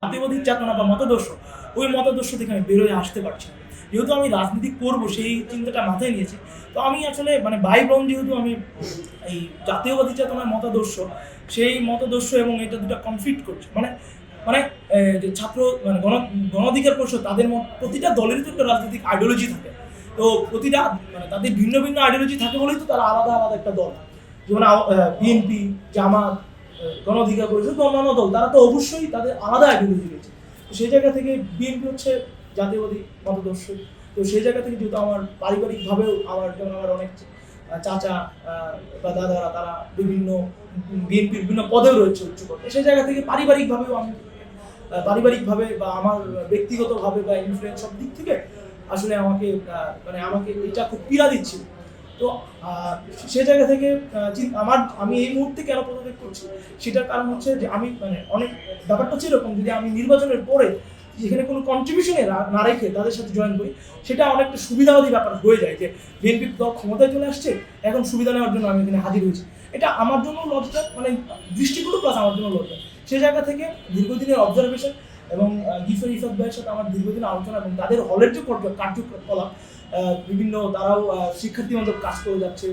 জাতীয়বাদী চেতনা বা মতাদর্শ, ওই মতাদর্শ থেকে আমি বেরোয় আসতে পারছি না। যেহেতু আমি রাজনীতি করব সেই চিন্তাটা মাথায় নিয়েছি, তো আমি আসলে মানে বাই বর্ন যেহেতু আমি এই জাতীয়বাদী চেতনার মতাদর্শ, সেই মতাদর্শ এবং এটা দুটো কনফ্লিক্ট করছে। মানে মানে যে ছাত্র মানে গণ অধিকার পরিষদ, তাদের প্রতিটা দলেরই তো একটা রাজনৈতিক আইডিওলজি থাকে। তো প্রতিটা মানে তাদের ভিন্ন ভিন্ন আইডিওলজি থাকে বলেই তো তারা আলাদা আলাদা একটা দল। যেমন বিএনপি, জামাত, গণ অধিকার পরিষদ বা অন্যান্য দল, তারা তো অবশ্যই তাদের আলাদা আইডিওলজি রয়েছে। তো সেই জায়গা থেকে বিএনপি হচ্ছে জাতীয়বাদী মতাদর্শ। তো সেই জায়গা থেকে যেহেতু আমার পারিবারিকভাবেও যেমন আমার অনেক চাচা বা দাদারা, তারা বিভিন্ন বিএনপির বিভিন্ন পদেও রয়েছে উচ্চ পদে, সেই জায়গা থেকে পারিবারিকভাবেও আমি পারিবারিকভাবে বা আমার ব্যক্তিগতভাবে বা ইনফ্লুয়েন্স সব দিক থেকে আসলে আমাকে মানে আমাকে এটা খুব পীড়া দিচ্ছিল। তো সে জায়গা থেকে আমি এই মুহূর্তে কেন পদত্যাগ করছি সেটার কারণ হচ্ছে যে আমি মানে অনেক ব্যাপারটা হচ্ছে এরকম, যদি আমি নির্বাচনের পরে যেখানে কোনো কন্ট্রিবিউশনে না রেখে তাদের সাথে জয়েন করি, সেটা অনেকটা সুবিধাবাদী ব্যাপার হয়ে যায় যে বিএনপি দল ক্ষমতায় চলে আসছে, এখন সুবিধা নেওয়ার জন্য আমি এখানে হাজির হয়েছি। এটা আমার জন্য লজ্জা, মানে দৃষ্টিগুলো প্লাস আমার জন্য লজ্জা। সেই জায়গা থেকে দীর্ঘদিনের অবজারভেশন এবং গিফের ইফাত ভাইয়ের সাথে আমার দীর্ঘদিনের আলোচনা এবং তাদের হলের যে কার্যকলাপ, বিভিন্ন তারাও শিক্ষার্থীমূলক কাজ করে যাচ্ছে,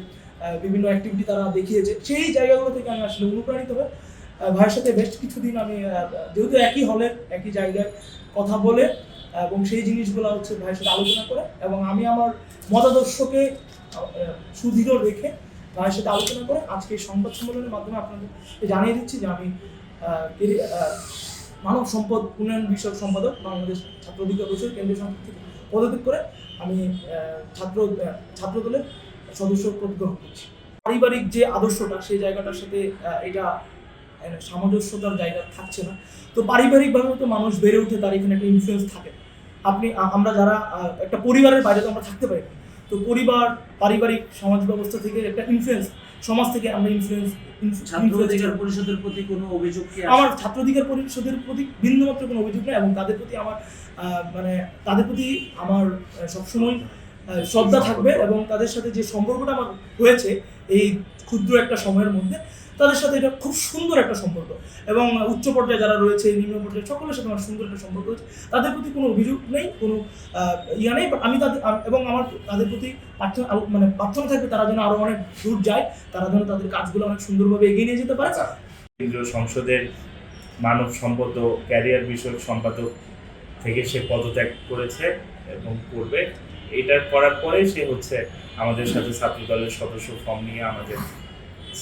বিভিন্ন অ্যাক্টিভিটি তারা দেখিয়েছে, সেই জায়গাগুলো থেকে আমি আসলে অনুপ্রাণিত হয়ে ভাইয়ের সাথে বেশ কিছুদিন আমি যেহেতু একই হলে একই জায়গায় কথা বলে এবং সেই জিনিসগুলো হচ্ছে ভাইয়ের সাথে আলোচনা করে এবং আমি আমার মতাদর্শকে সুদৃঢ় রেখে ভাইয়ের সাথে আলোচনা করে আজকে এই সংবাদ সম্মেলনের মাধ্যমে আপনাদের জানিয়ে দিচ্ছি যে আমি মানব সম্পদ উন্নয়ন বিষয়ক সম্পাদক বাংলাদেশ ছাত্র অধিকার পরিষদ কেন্দ্রীয় সংসদ থেকে পদত্যাগ করে আমি ছাত্র দলের সদস্য পদ গ্রহণ করছি। পারিবারিক যে আদর্শটা, সেই জায়গাটার সাথে এটা সামঞ্জস্যতার জায়গা থাকছে না। তো পারিবারিকভাবে তো মানুষ বেড়ে উঠে, তার এখানে একটা ইনফ্লুয়েন্স থাকে। আমরা যারা একটা পরিবারের বাইরে তো আমরা থাকতে পারি না। তো পরিবার, পারিবারিক সমাজ ব্যবস্থা থেকে একটা ইনফ্লুয়েন্স, সমাজ থেকে আমরা ছাত্র অধিকার পরিষদের প্রতি কোনো অভিযোগ কি? আমার ছাত্র অধিকার পরিষদের প্রতি বিন্দুমাত্র কোনো অভিযোগ নেই এবং তাদের প্রতি আমার তাদের প্রতি আমার সবসময় শ্রদ্ধা থাকবে এবং তাদের সাথে যে সম্পর্কটা আমার হয়েছে এই ক্ষুদ্র একটা সময়ের মধ্যে, তাদের সাথে এটা খুব সুন্দর একটা সম্পর্ক এবং উচ্চ পর্যায়ে যারা রয়েছে, নিম্ন পর্যায়ে সকলের সাথে আমার সুন্দর একটা সম্পর্ক রয়েছে। তাদের প্রতি কোনো অভিযোগ নেই, কোনো ইয়া নেই। আমি এবং আমার তাদের প্রতি প্রার্থনা থাকবে তারা যেন আরো অনেক দূর যায়, তারা যেন তাদের কাজগুলো অনেক সুন্দরভাবে এগিয়ে নিয়ে যেতে পারে। কেন্দ্রীয় সংসদের মানব সম্পদ ও ক্যারিয়ার বিষয়ক সম্পাদক থেকে সে পদত্যাগ করেছে এবং করবে। এটা করার পরে সে হচ্ছে আমাদের সাথে ছাত্র দলের সদস্য ফর্ম নিয়ে আমাদের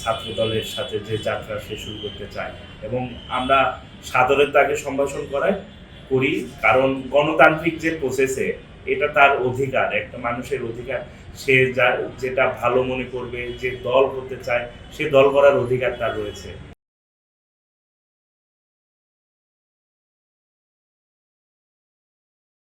ছাত্র দলের সাথে যে যাত্রা সে শুরু করতে চায় এবং আমরা সাদরে তাকে সম্ভাষণ করি, কারণ গণতান্ত্রিক যে প্রসেসে এটা তার অধিকার, একটা মানুষের অধিকার। সে যেটা ভালো মনে করবে, যে দল করতে চায়, সে দল করার অধিকার তার রয়েছে।